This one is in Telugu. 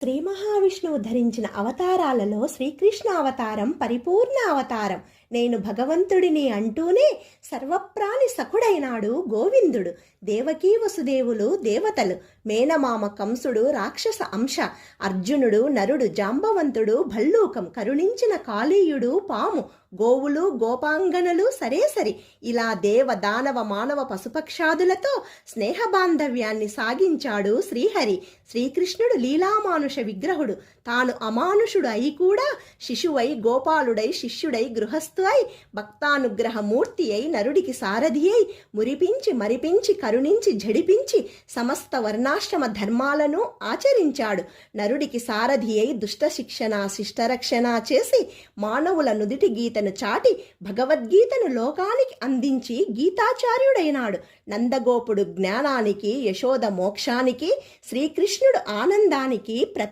శ్రీ మహావిష్ణువు ధరించిన అవతారాలలో శ్రీకృష్ణ అవతారం పరిపూర్ణ అవతారం. నేను భగవంతుడిని అంటూనే సర్వప్రాణి సఖుడైనాడు గోవిందుడు. దేవకీ వసుదేవులు దేవతలు, మేనమామ కంసుడు రాక్షస అంశ, అర్జునుడు నరుడు, జాంబవంతుడు భల్లూకం, కరుణించిన కాళీయుడు పాము, గోవులు గోపాంగనలు సరేసరి, ఇలా దేవ దానవ మానవ పశుపక్షాదులతో స్నేహ బాంధవ్యాన్ని సాగించాడు శ్రీహరి. శ్రీకృష్ణుడు లీలామానుష విగ్రహుడు. తాను అమానుషుడు అయి కూడా శిశువై గోపాలుడై శిష్యుడై గృహస్థు అయి భక్తానుగ్రహ మూర్తి అయి నరుడికి సారథి అయి మురిపించి మరిపించి కరుణించి జడిపించి సమస్త వర్ణాశ్రమ ధర్మాలను ఆచరించాడు. నరుడికి సారథి అయి దుష్ట శిక్షణ శిష్టరక్షణ చేసి మానవుల నుదిటి గీతను చాటి భగవద్గీతను లోకానికి అందించి గీతాచార్యుడైనాడు. నందగోపుడు జ్ఞానానికి, యశోద మోక్షానికి, శ్రీకృష్ణుడు ఆనందానికి